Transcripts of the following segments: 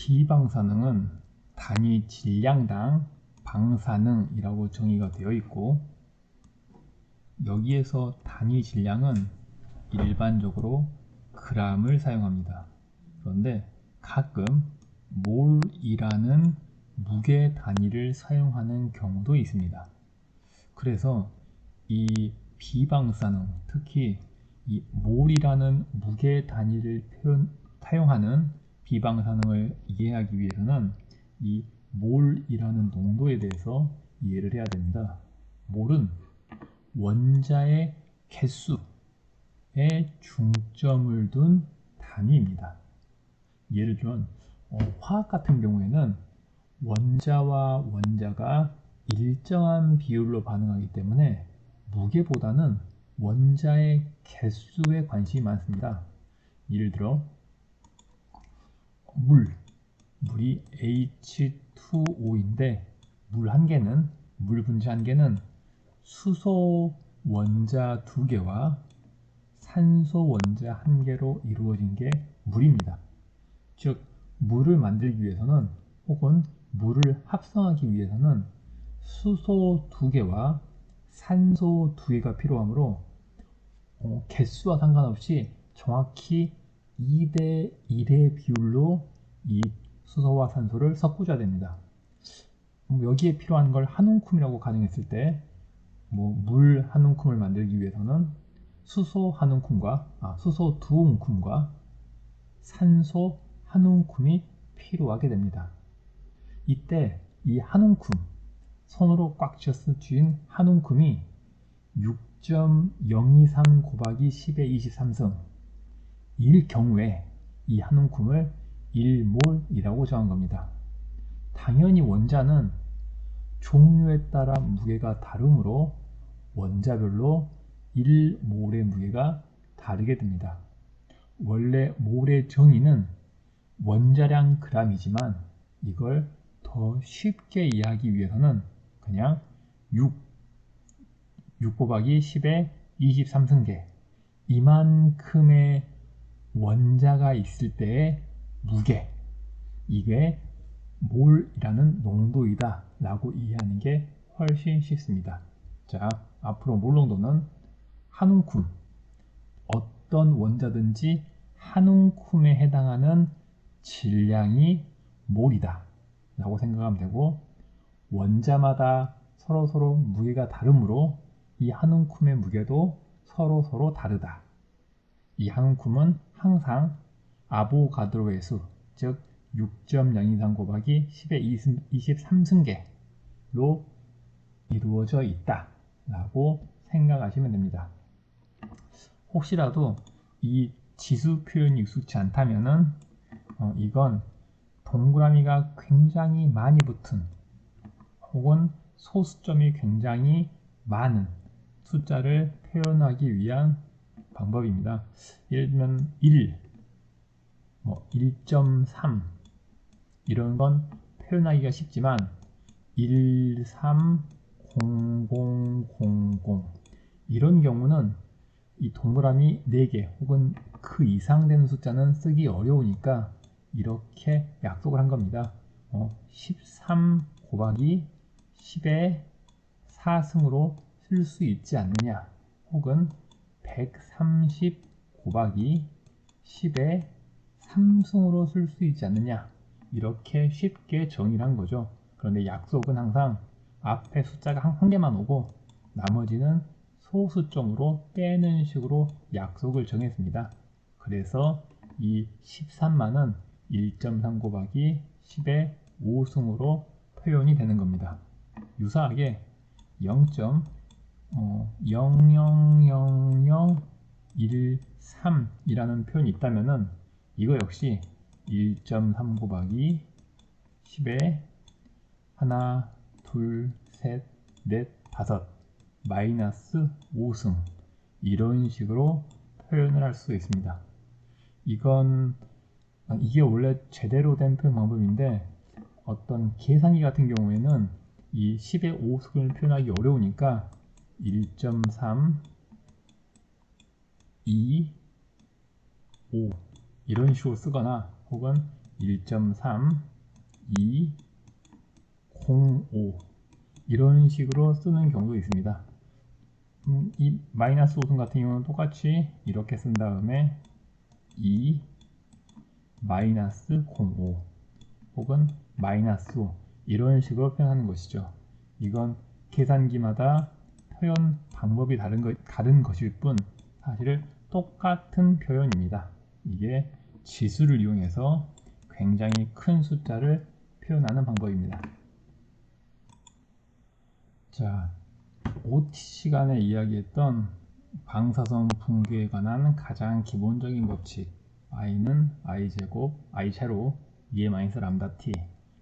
비방사능은 단위 질량당 방사능이라고 정의가 되어 있고, 여기에서 단위 질량은 일반적으로 g을 사용합니다. 그런데 가끔 몰이라는 무게 단위를 사용하는 경우도 있습니다. 그래서 이 비방사능, 특히 이 몰이라는 무게 단위를 사용하는 비방사능을 이해하기 위해서는 이 몰이라는 농도에 대해서 이해를 해야 됩니다. 몰은 원자의 개수에 중점을 둔 단위입니다. 예를 들면 화학 같은 경우에는 원자와 원자가 일정한 비율로 반응하기 때문에 무게보다는 원자의 개수에 관심이 많습니다. 예를 들어 물이 H2O인데 물 분자 한 개는 수소 원자 2개와 산소 원자 1개로 이루어진 게 물입니다. 즉 물을 만들기 위해서는, 혹은 물을 합성하기 위해서는 수소 2개와 산소 2개가 필요하므로 개수와 상관없이 정확히 2대 1의 비율로 이 수소와 산소를 섞어줘야 됩니다. 여기에 필요한 걸 한 움큼이라고 가정했을 때, 물 한 움큼을 만들기 위해서는 수소 한 움큼과 수소 2움큼과 산소 한 움큼이 필요하게 됩니다. 이때 이 한 움큼, 손으로 꽉 쥐어서 쥔 한 움큼이 6.023 곱하기 10의 23승 일 경우에 이 한 움큼을 1몰이라고 정한 겁니다. 당연히 원자는 종류에 따라 무게가 다르므로 원자별로 1몰의 무게가 다르게 됩니다. 원래 몰의 정의는 원자량 g이지만 이걸 더 쉽게 이해하기 위해서는 그냥 6 곱하기 10의 23승계, 이만큼의 원자가 있을 때의 무게, 이게 몰이라는 농도이다 라고 이해하는 게 훨씬 쉽습니다. 자, 앞으로 몰 농도는 한 움큼, 어떤 원자든지 한 움큼에 해당하는 질량이 몰이다 라고 생각하면 되고, 원자마다 서로 무게가 다르므로 이 한 움큼의 무게도 서로 다르다. 이 한 움큼은 항상 아보가드로의 수, 즉 6.023 곱하기 10의 23승계로 이루어져 있다 라고 생각하시면 됩니다. 혹시라도 이 지수 표현이 익숙치 않다면은 이건 동그라미가 굉장히 많이 붙은, 혹은 소수점이 굉장히 많은 숫자를 표현하기 위한 방법입니다. 예를 들면 1, 1.3 이런 건 표현하기가 쉽지만 130000 이런 경우는 이 동그라미 4개 혹은 그 이상 되는 숫자는 쓰기 어려우니까 이렇게 약속을 한 겁니다. 13 곱하기 10의 4승으로 쓸 수 있지 않느냐, 혹은 130 곱하기 10의 3승으로 쓸 수 있지 않느냐, 이렇게 쉽게 정의를 한 거죠. 그런데 약속은 항상 앞에 숫자가 한 개만 오고 나머지는 소수점으로 빼는 식으로 약속을 정했습니다. 그래서 이 13만은 1.3 곱하기 10의 5승으로 표현이 되는 겁니다. 유사하게 0.00013이라는 표현이 있다면은 이거 역시 1.3 곱하기 10의 하나, 둘, 셋, 넷, 다섯 마이너스 5승, 이런 식으로 표현을 할 수 있습니다. 이게 원래 제대로 된 표현 방법인데, 어떤 계산기 같은 경우에는 이 10의 5승을 표현하기 어려우니까 1.3, 2, 5 이런 식으로 쓰거나, 혹은 1.3, 2, 05 이런 식으로 쓰는 경우도 있습니다. 이 마이너스 5승 같은 경우는 똑같이 이렇게 쓴 다음에 2 마이너스 05 혹은 마이너스 5 이런 식으로 표현하는 것이죠. 이건 계산기마다 표현 방법이 다른 것일 뿐 사실 똑같은 표현입니다. 이게 지수를 이용해서 굉장히 큰 숫자를 표현하는 방법입니다. 자, OT 시간에 이야기했던 방사성 붕괴에 관한 가장 기본적인 법칙 i는 i제곱 i제로 2의 람다 t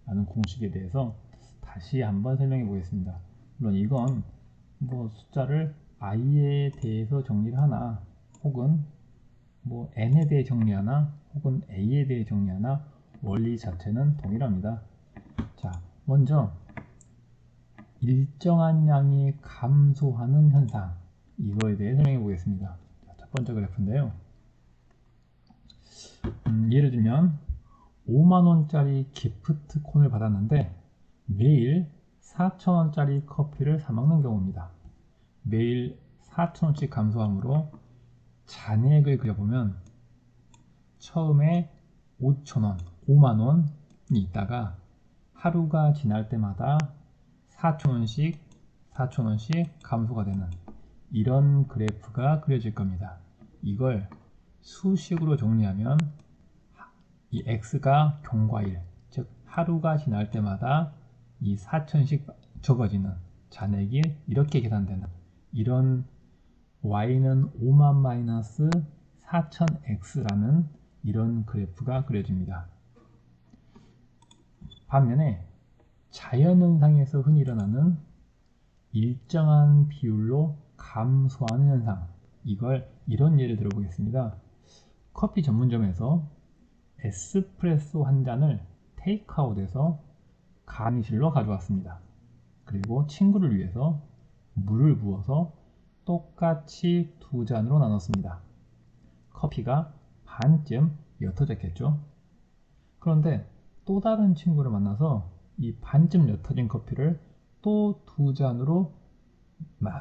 라는 공식에 대해서 다시 한번 설명해 보겠습니다. 물론 이건 뭐 숫자를 i에 대해서 정리를 하나 혹은 뭐 n에 대해 정리하나 혹은 a에 대해 정리하나 원리 자체는 동일합니다. 자, 먼저 일정한 양이 감소하는 현상 이거에 대해 설명해 보겠습니다. 첫 번째 그래프인데요. 예를 들면 5만원짜리 기프트콘을 받았는데 매일 4,000원짜리 커피를 사 먹는 경우입니다. 매일 4,000원씩 감소함으로 잔액을 그려보면 처음에 5,000원, 5만원이 있다가 하루가 지날 때마다 4,000원씩 4,000원씩 감소가 되는 이런 그래프가 그려질 겁니다. 이걸 수식으로 정리하면 이 x가 경과일, 즉 하루가 지날 때마다 이 4,000씩 적어지는 잔액이 이렇게 계산되는 이런 y는 5만 마이너스 4,000x라는 이런 그래프가 그려집니다. 반면에 자연현상에서 흔히 일어나는 일정한 비율로 감소하는 현상, 이걸 이런 예를 들어보겠습니다. 커피 전문점에서 에스프레소 한 잔을 테이크아웃해서 간이실로 가져왔습니다. 그리고 친구를 위해서 물을 부어서 똑같이 두 잔으로 나눴습니다. 커피가 반쯤 옅어졌겠죠? 그런데 또 다른 친구를 만나서 이 반쯤 옅어진 커피를 또 두 잔으로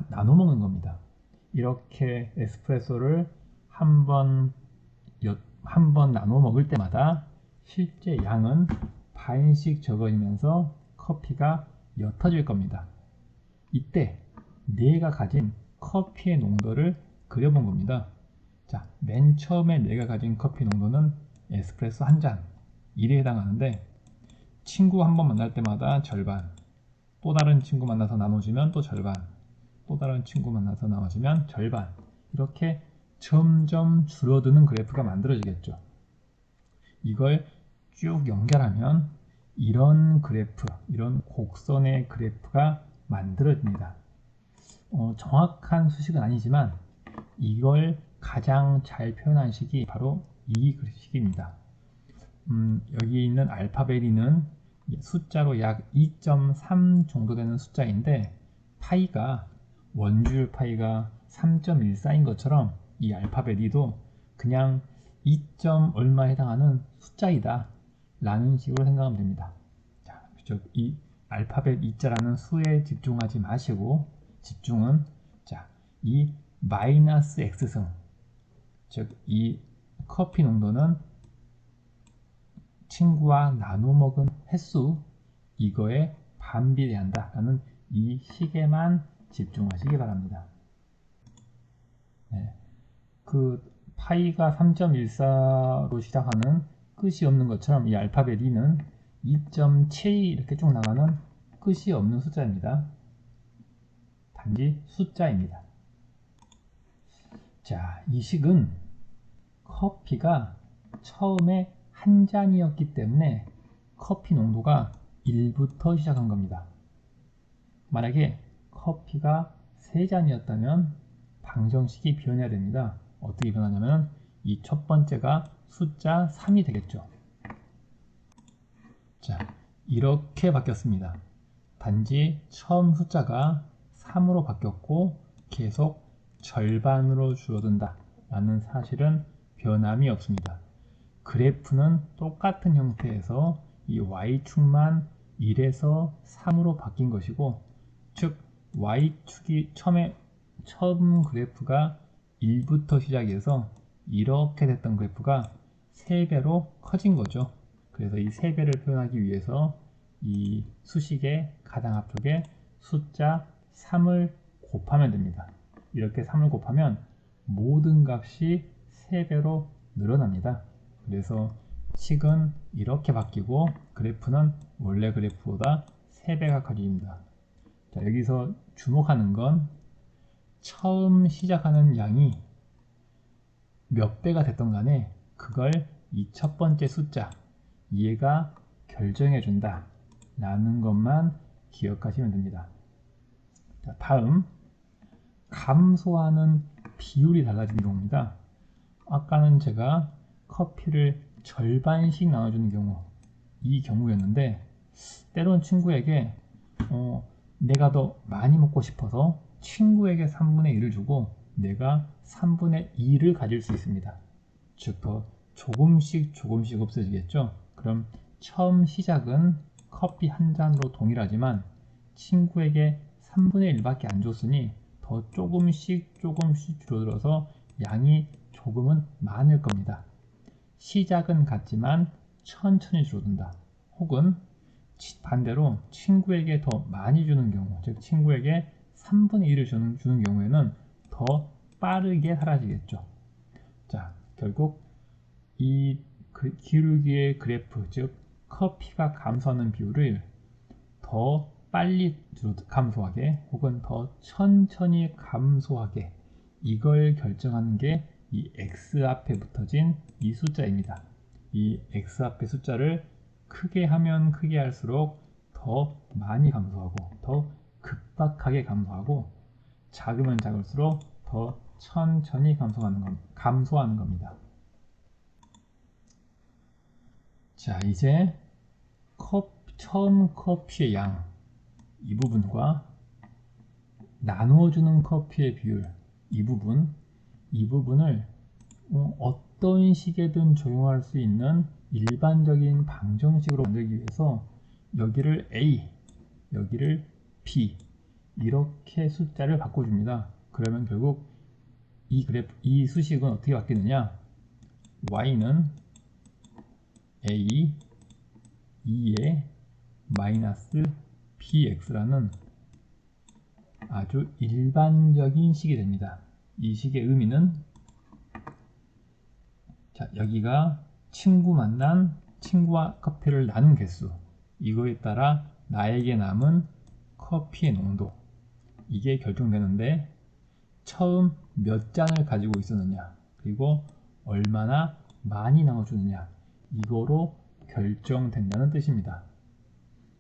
나눠 먹는 겁니다. 이렇게 에스프레소를 한 번 나눠 먹을 때마다 실제 양은 반씩 적어지면서 커피가 옅어질 겁니다. 이때 내가 가진 커피의 농도를 그려본 겁니다. 자, 맨 처음에 내가 가진 커피 농도는 에스프레소 한 잔 1에 해당하는데 친구 한 번 만날 때마다 절반, 또 다른 친구 만나서 나눠주면 또 절반, 또 다른 친구 만나서 나눠주면 절반, 이렇게 점점 줄어드는 그래프가 만들어지겠죠. 이걸 쭉 연결하면 이런 그래프, 이런 곡선의 그래프가 만들어집니다. 정확한 수식은 아니지만 이걸 가장 잘 표현한 식이 바로 이 식입니다. 여기 있는 알파벳 E는 숫자로 약 2.3 정도 되는 숫자인데 파이가 원주율 파이가 3.14인 것처럼 이 알파벳 E도 그냥 2. 얼마에 해당하는 숫자이다 라는 식으로 생각하면 됩니다. 자, 이 알파벳 E자라는 수에 집중하지 마시고 집중은 이 마이너스 X승, 즉 이 커피 농도는 친구와 나눠 먹은 횟수 이거에 반비례한다 라는 이 식에만 집중하시기 바랍니다. 네. 그 파이가 3.14로 시작하는 끝이 없는 것처럼 이 알파벳 E는 2.7 이렇게 쭉 나가는 끝이 없는 숫자입니다. 단지 숫자입니다. 자, 이 식은 커피가 처음에 한 잔이었기 때문에 커피 농도가 1부터 시작한 겁니다. 만약에 커피가 3잔이었다면 방정식이 변해야 됩니다. 어떻게 변하냐면 이 첫 번째가 숫자 3이 되겠죠. 자, 이렇게 바뀌었습니다. 단지 처음 숫자가 3으로 바뀌었고 계속 절반으로 줄어든다 라는 사실은 변함이 없습니다. 그래프는 똑같은 형태에서 이 y축만 1에서 3으로 바뀐 것이고, 즉 y축이 처음 그래프가 1부터 시작해서 이렇게 됐던 그래프가 3배로 커진 거죠. 그래서 이 3배를 표현하기 위해서 이 수식의 가장 앞쪽에 숫자 3을 곱하면 됩니다. 이렇게 3을 곱하면 모든 값이 3배로 늘어납니다. 그래서 식은 이렇게 바뀌고 그래프는 원래 그래프보다 3배가 커집니다. 자, 여기서 주목하는 건 처음 시작하는 양이 몇 배가 됐던 간에 그걸 이 첫 번째 숫자 얘가 결정해 준다 라는 것만 기억하시면 됩니다. 자, 다음 감소하는 비율이 달라지는 경우입니다. 아까는 제가 커피를 절반씩 나눠주는 경우, 이 경우였는데, 때론 친구에게 내가 더 많이 먹고 싶어서 친구에게 3분의 1을 주고 내가 3분의 2를 가질 수 있습니다. 즉 더 조금씩 없어지겠죠. 그럼 처음 시작은 커피 한 잔으로 동일하지만 친구에게 3분의 1밖에 안 줬으니 더 조금씩 줄어들어서 양이 조금은 많을 겁니다. 시작은 같지만 천천히 줄어든다. 혹은 반대로 친구에게 더 많이 주는 경우, 즉 친구에게 3분의 1을 주는 경우에는 더 빠르게 사라지겠죠. 자, 결국 이 기울기의 그래프, 즉 커피가 감소하는 비율을 더 빨리 감소하게 혹은 더 천천히 감소하게, 이걸 결정하는 게 이 x 앞에 붙어진 이 숫자입니다. 이 x 앞의 숫자를 크게 하면 크게 할수록 더 많이 감소하고 더 급박하게 감소하고, 작으면 작을수록 더 천천히 감소하는 겁니다. 자, 이제 처음 커피의 양, 이 부분과 나누어주는 커피의 비율, 이 부분을 어떤 식에든 적용할 수 있는 일반적인 방정식으로 만들기 위해서 여기를 A, 여기를 B 이렇게 숫자를 바꿔줍니다. 그러면 결국 이 수식은 어떻게 바뀌느냐? y는 A 2에 마이너스 bx라는 아주 일반적인 식이 됩니다. 이 식의 의미는, 자, 여기가 친구와 커피를 나눈 개수, 이거에 따라 나에게 남은 커피의 농도, 이게 결정되는데 처음 몇 잔을 가지고 있었느냐 그리고 얼마나 많이 나눠주느냐, 이거로 결정된다는 뜻입니다.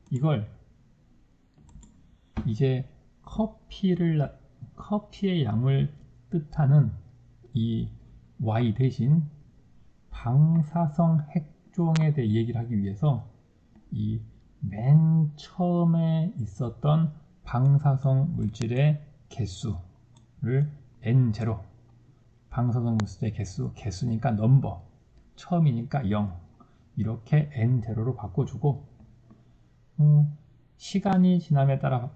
이걸 이제 커피의 양을 뜻하는 이 y 대신 방사성 핵종에 대해 얘기를 하기 위해서 이 맨 처음에 있었던 방사성 물질의 개수를 n0, 방사성 물질의 개수니까 넘버, 처음이니까 0, 이렇게 n0로 바꿔주고, 시간이 지남에 따라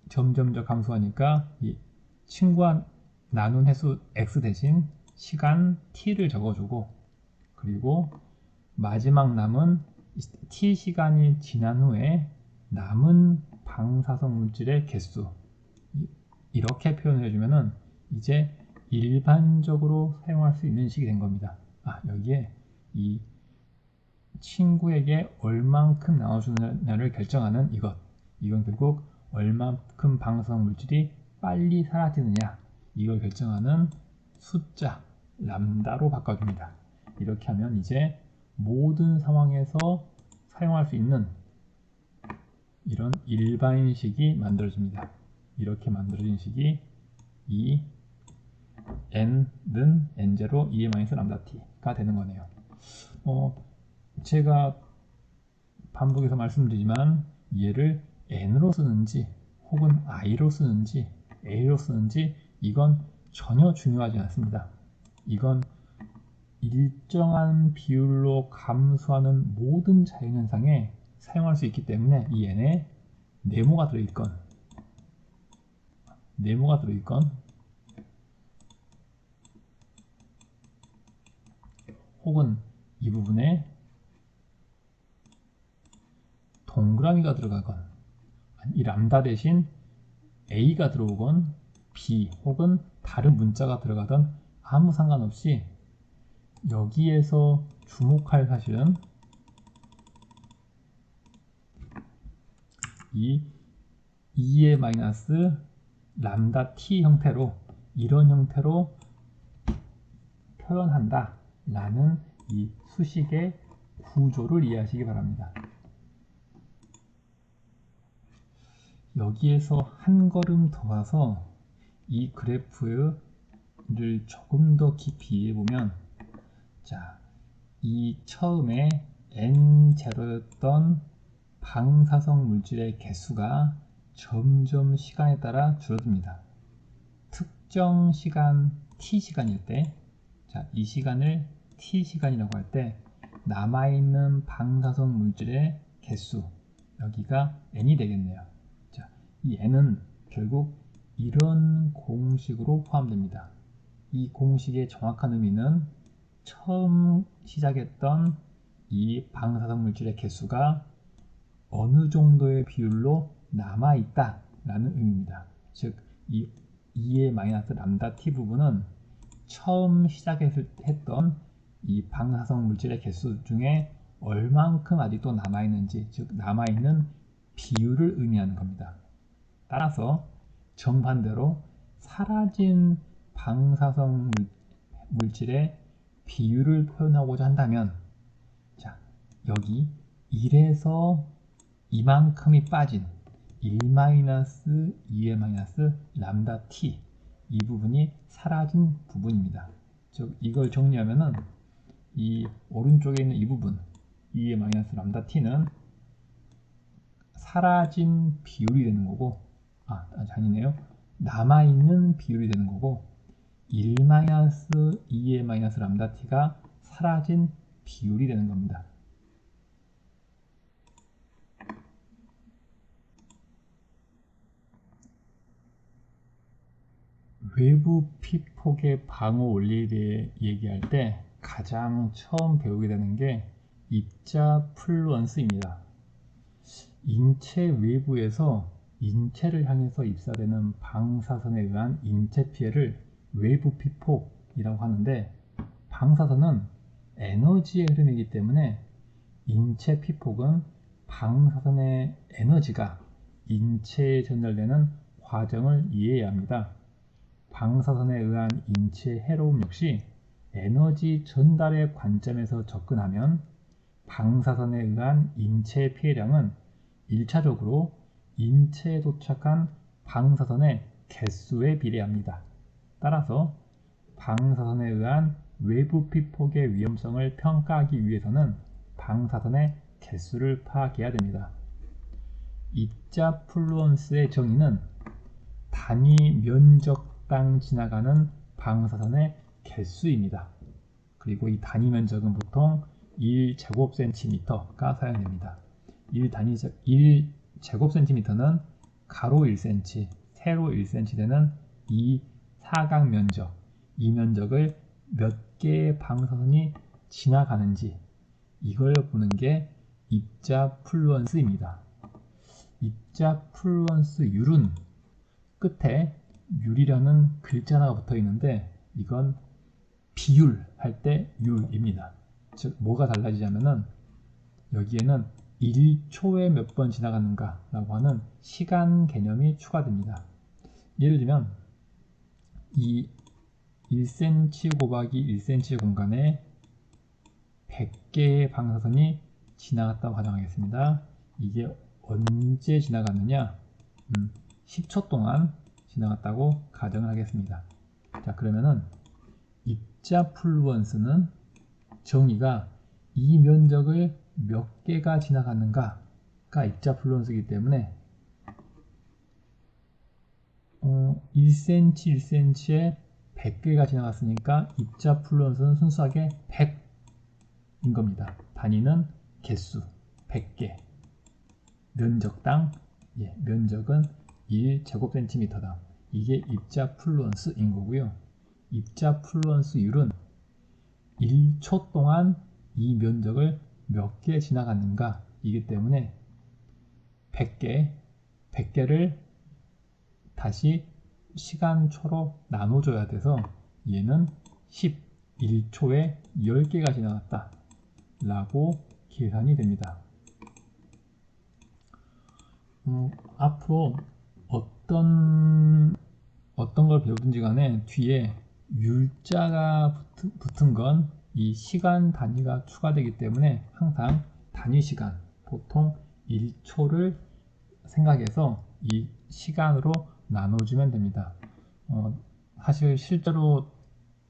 점점 감소하니까 이 친구와 나눈 횟수 x 대신 시간 t를 적어주고, 그리고 마지막 남은 t 시간이 지난 후에 남은 방사성 물질의 개수, 이렇게 표현해 주면은 이제 일반적으로 사용할 수 있는 식이 된 겁니다. 여기에 이 친구에게 얼만큼 나눠주느냐를 결정하는 이건 결국 얼만큼 방사성 물질이 빨리 사라지느냐, 이걸 결정하는 숫자 람다로 바꿔줍니다. 이렇게 하면 이제 모든 상황에서 사용할 수 있는 이런 일반식이 만들어집니다. 이렇게 만들어진 식이 이 n는 n0 2-lambda-t가 되는 거네요. 제가 반복해서 말씀드리지만 얘를 n으로 쓰는지 혹은 i로 쓰는지 a로 쓰는지 이건 전혀 중요하지 않습니다. 이건 일정한 비율로 감소하는 모든 자연현상에 사용할 수 있기 때문에 이 n에 네모가 들어있건 혹은 이 부분에 동그라미가 들어가건 이 람다 대신 a가 들어오건 b 혹은 다른 문자가 들어가던 아무 상관없이 여기에서 주목할 사실은 이 2의 마이너스 람다 t 형태로 이런 형태로 표현한다 라는 이 수식의 구조를 이해하시기 바랍니다. 여기에서 한 걸음 더 가서 이 그래프를 조금 더 깊이 이해해보면, 자, 이 처음에 n0였던 방사성 물질의 개수가 점점 시간에 따라 줄어듭니다. 특정 시간 t시간일 때, 자, 이 시간을 t시간이라고 할 때 남아있는 방사성 물질의 개수, 여기가 n이 되겠네요. 자, 이 n은 결국 이런 공식으로 포함됩니다. 이 공식의 정확한 의미는 처음 시작했던 이 방사성 물질의 개수가 어느 정도의 비율로 남아있다 라는 의미입니다. 즉, 이 2의 마이너스 람다 t 부분은 처음 시작했던 이 방사성 물질의 개수 중에 얼만큼 아직도 남아있는지, 즉 남아있는 비율을 의미하는 겁니다. 따라서 정반대로 사라진 방사성 물질의 비율을 표현하고자 한다면, 자, 여기 1에서 이만큼이 빠진 1-2의 마이너스 람다 t, 이 부분이 사라진 부분입니다. 즉 이걸 정리하면은 이 오른쪽에 있는 이 부분 2의 마이너스 람다 t는 사라진 비율이 되는 거고, 아니네요. 남아있는 비율이 되는 거고, 1-2의 마이너스 람다 t가 사라진 비율이 되는 겁니다. 외부 피폭의 방어 원리에 대해 얘기할 때 가장 처음 배우게 되는 게 입자 플루언스입니다. 인체 외부에서 인체를 향해서 입사되는 방사선에 의한 인체 피해를 외부 피폭이라고 하는데, 방사선은 에너지의 흐름이기 때문에 인체 피폭은 방사선의 에너지가 인체에 전달되는 과정을 이해해야 합니다. 방사선에 의한 인체 해로움 역시 에너지 전달의 관점에서 접근하면 방사선에 의한 인체 피해량은 1차적으로 인체에 도착한 방사선의 개수에 비례합니다. 따라서 방사선에 의한 외부 피폭의 위험성을 평가하기 위해서는 방사선의 개수를 파악해야 됩니다. 입자 플루언스의 정의는 단위 면적당 지나가는 방사선의 개수입니다. 그리고 이 단위 면적은 보통 1제곱cm가 사용됩니다. 1제곱cm는 가로 1cm, 세로 1cm 되는 이 사각 면적, 이 면적을 몇 개의 방사선이 지나가는지 이걸 보는 게 입자 플루언스입니다. 입자 플루언스율은 끝에 율이라는 글자 하나가 붙어 있는데, 이건 비율 할 때 율입니다. 즉 뭐가 달라지냐면은 여기에는 1초에 몇 번 지나가는가 라고 하는 시간 개념이 추가됩니다. 예를 들면 이 1cm 곱하기 1cm 공간에 100개의 방사선이 지나갔다고 가정하겠습니다. 이게 언제 지나갔느냐? 10초 동안 지나갔다고 가정을 하겠습니다. 자, 그러면은 입자 플루언스는 정의가 이 면적을 몇 개가 지나갔는가가 입자 플루언스이기 때문에 1cm 1cm에 100개가 지나갔으니까 입자 플루언스는 순수하게 100인 겁니다. 단위는 개수 100개. 면적당 면적은 1제곱센티미터다. 이게 입자 플루언스인 거고요. 입자 플루언스율은 1초 동안 이 면적을 몇 개 지나갔는가 이기 때문에 100개를 다시 시간초로 나눠줘야 돼서 얘는 11초에 10개가 지나갔다 라고 계산이 됩니다. 앞으로 어떤 걸 배우든지 간에 뒤에 율자가 붙은 건 이 시간 단위가 추가되기 때문에 항상 단위 시간, 보통 1초를 생각해서 이 시간으로 나눠주면 됩니다. 사실 실제로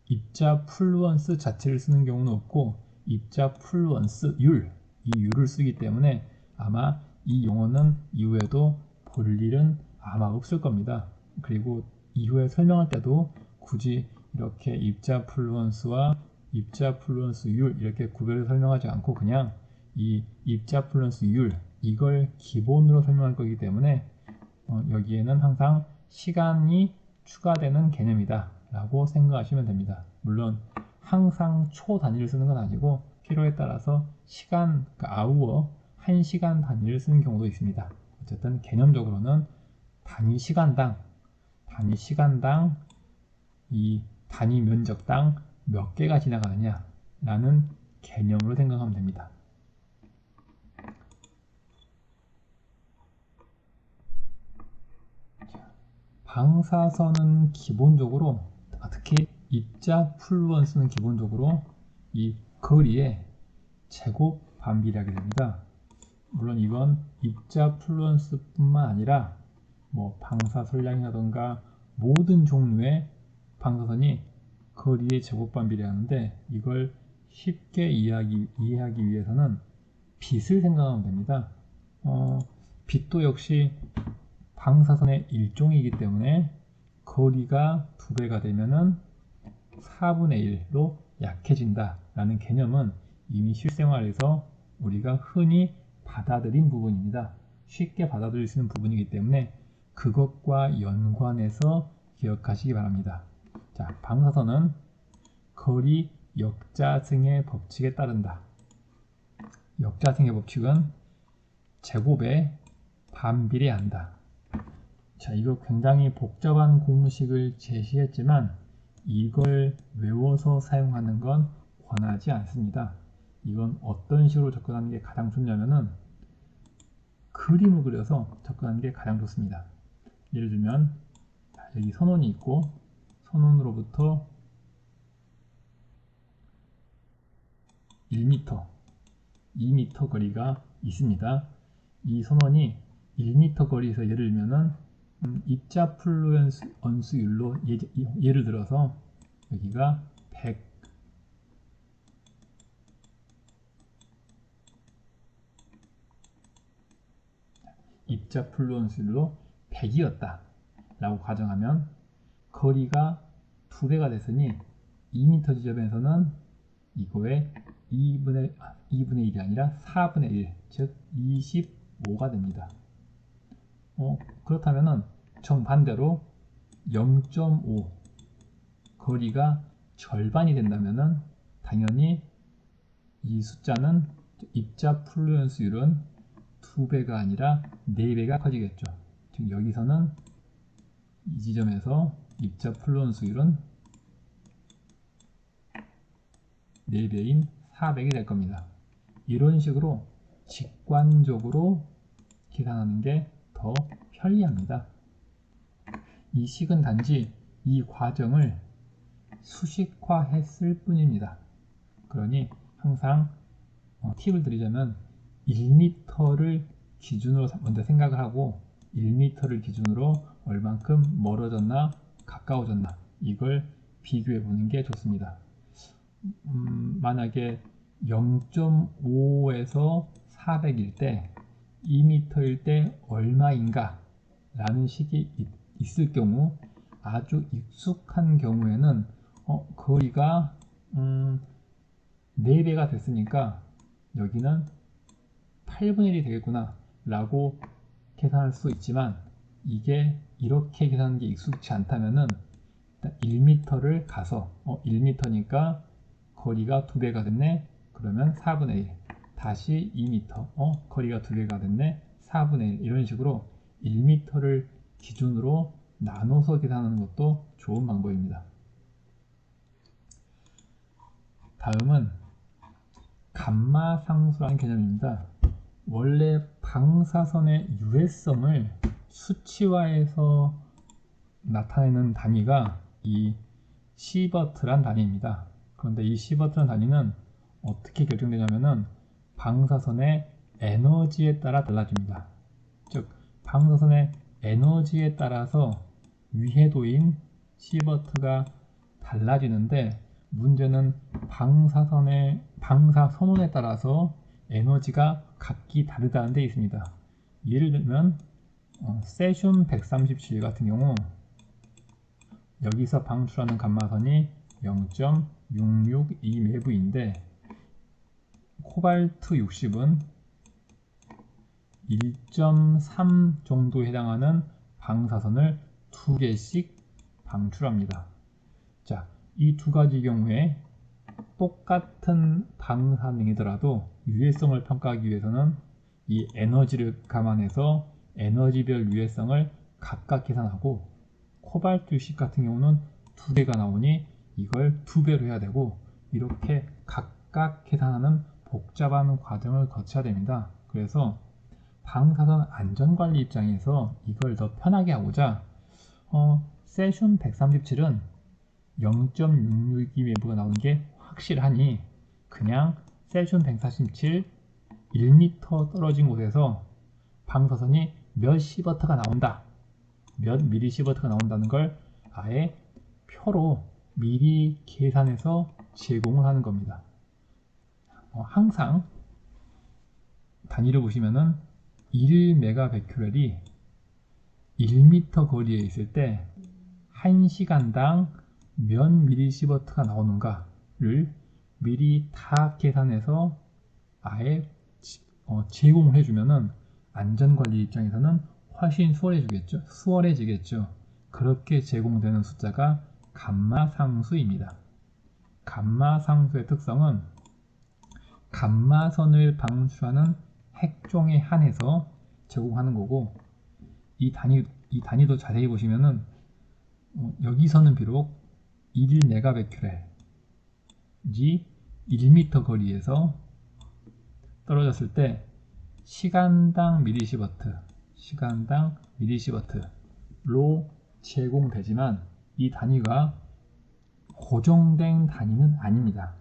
입자 플루언스 자체를 쓰는 경우는 없고 입자 플루언스 율, 이 율을 쓰기 때문에 아마 이 용어는 이후에도 볼 일은 아마 없을 겁니다. 그리고 이후에 설명할 때도 굳이 이렇게 입자 플루언스와 입자 플루언스 율 이렇게 구별해서 설명하지 않고 그냥 이 입자 플루언스 율 이걸 기본으로 설명할 거기 때문에 여기에는 항상 시간이 추가되는 개념이다 라고 생각하시면 됩니다. 물론 항상 초 단위를 쓰는 건 아니고 필요에 따라서 시간, 아우어 1시간 단위를 쓰는 경우도 있습니다. 어쨌든 개념적으로는 단위 시간당 이 단위 면적당 몇 개가 지나가느냐 라는 개념으로 생각하면 됩니다. 방사선은 기본적으로 특히 입자 플루언스는 기본적으로 이 거리의 제곱 반비례하게 됩니다. 물론 이건 입자 플루언스 뿐만 아니라 뭐 방사선량이라던가 모든 종류의 방사선이 거리의 제곱 반비례하는데 이걸 쉽게 이해하기 위해서는 빛을 생각하면 됩니다. 빛도 역시 방사선의 일종이기 때문에 거리가 2배가 되면은 4분의 1로 약해진다 라는 개념은 이미 실생활에서 우리가 흔히 받아들인 부분입니다. 쉽게 받아들일 수 있는 부분이기 때문에 그것과 연관해서 기억하시기 바랍니다. 자, 방사선은 거리 역자승의 법칙에 따른다. 역자승의 법칙은 제곱에 반비례한다. 자, 이거 굉장히 복잡한 공식을 제시했지만 이걸 외워서 사용하는 건 권하지 않습니다. 이건 어떤 식으로 접근하는 게 가장 좋냐면은 그림을 그려서 접근하는 게 가장 좋습니다. 예를 들면 여기 선원이 있고 선원으로부터 1m, 2m 거리가 있습니다. 이 선원이 1m 거리에서 예를 들면은 입자 플루언스율로 예를 들어서 여기가 100 입자 플루언스율로 100이었다 라고 가정하면 거리가 2배가 됐으니 2m 지점에서는 이거의 2분의 1이 아니라 4분의 1, 즉 25가 됩니다. 그렇다면은 정반대로 0.5 거리가 절반이 된다면은 당연히 이 숫자는 입자 플루언스율은 2배가 아니라 4배가 커지겠죠. 즉 여기서는 이 지점에서 입자 플루언스율은 4배인 400이 될 겁니다. 이런 식으로 직관적으로 계산하는 게 더 편리합니다. 이 식은 단지 이 과정을 수식화했을 뿐입니다. 그러니 항상 팁을 드리자면 1m를 기준으로 먼저 생각을 하고 1m를 기준으로 얼만큼 멀어졌나 가까워졌나 이걸 비교해 보는 게 좋습니다. 만약에 0.5에서 400일 때 2m일 때 얼마인가 라는 식이 있을 경우 아주 익숙한 경우에는 거리가 4배가 됐으니까 여기는 8분의 1이 되겠구나 라고 계산할 수 있지만, 이게 이렇게 계산하는 게 익숙치 않다면은 1m를 가서 1m니까 거리가 2배가 됐네. 그러면 4분의 1, 다시 2m, 거리가 2배가 됐네. 4분의 1, 이런 식으로 1m를 기준으로 나눠서 계산하는 것도 좋은 방법입니다. 다음은 감마상수라는 개념입니다. 원래 방사선의 유해성을 수치화해서 나타내는 단위가 이 시버트란 단위입니다. 그런데 이 시버트란 단위는 어떻게 결정되냐면은 방사선의 에너지에 따라 달라집니다. 즉 방사선의 에너지에 따라서 위해도인 시버트가 달라지는데, 문제는 방사선원에 따라서 에너지가 각기 다르다는 데 있습니다. 예를 들면 세슘 137 같은 경우 여기서 방출하는 감마선이 0.662메브인데 코발트 60은 1.3 정도에 해당하는 방사선을 2개씩 방출합니다. 자, 이 두 가지 경우에 똑같은 방사능이더라도 유해성을 평가하기 위해서는 이 에너지를 감안해서 에너지별 유해성을 각각 계산하고, 코발트 60 같은 경우는 2개가 나오니 이걸 2배로 해야 되고, 이렇게 각각 계산하는 복잡한 과정을 거쳐야 됩니다. 그래서 방사선 안전관리 입장에서 이걸 더 편하게 하고자 세슘 137은 0.662메브가 나오는 게 확실하니 그냥 세슘 147 1m 떨어진 곳에서 방사선이 몇 시버트가 나온다, 몇 미리시버트가 나온다는 걸 아예 표로 미리 계산해서 제공을 하는 겁니다. 항상 단위를 보시면은 1메가베큐렐이 1m 거리에 있을 때 1시간당 몇 미리시버트가 나오는가를 미리 다 계산해서 아예 제공을 해주면은 안전관리 입장에서는 훨씬 수월해지겠죠. 그렇게 제공되는 숫자가 감마상수입니다. 감마상수의 특성은 감마선을 방출하는 핵종에 한해서 제공하는 거고, 이 단위도 자세히 보시면은 여기서는 비록 1메가베큐렐이 1m 거리에서 떨어졌을 때 시간당 미리시버트로 제공되지만, 이 단위가 고정된 단위는 아닙니다.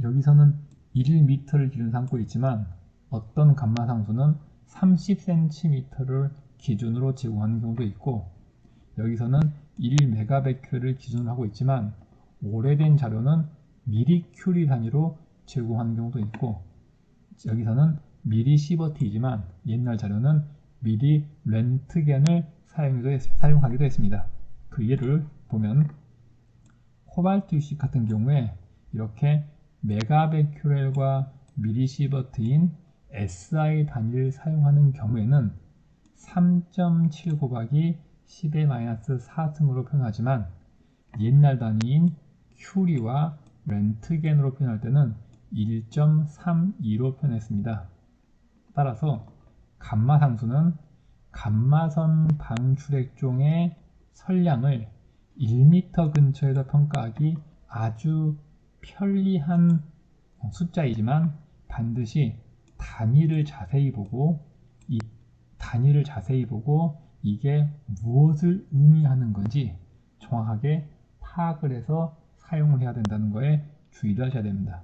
여기서는 1m를 기준 삼고 있지만 어떤 감마상수는 30cm를 기준으로 제공하는 경우도 있고, 여기서는 1메가베큐렐을 기준으로 하고 있지만 오래된 자료는 미리큐리 단위로 제공하는 경우도 있고, 여기서는 미리시버트이지만 옛날 자료는 미리 렌트겐을 사용하기도 했습니다. 그 예를 보면 코발트 60 같은 경우에 이렇게 메가베큐렐과 미리시버트인 SI 단위를 사용하는 경우에는 3.7 곱하기 10의-4승으로 표현하지만, 옛날 단위인 큐리와 렌트겐으로 표현할 때는 1.32로 표현했습니다. 따라서 감마상수는 감마선 방출액종의 선량을 1m 근처에서 평가하기 아주 편리한 숫자이지만, 반드시 단위를 자세히 보고 이게 무엇을 의미하는 건지 정확하게 파악을 해서 사용을 해야 된다는 거에 주의를 하셔야 됩니다.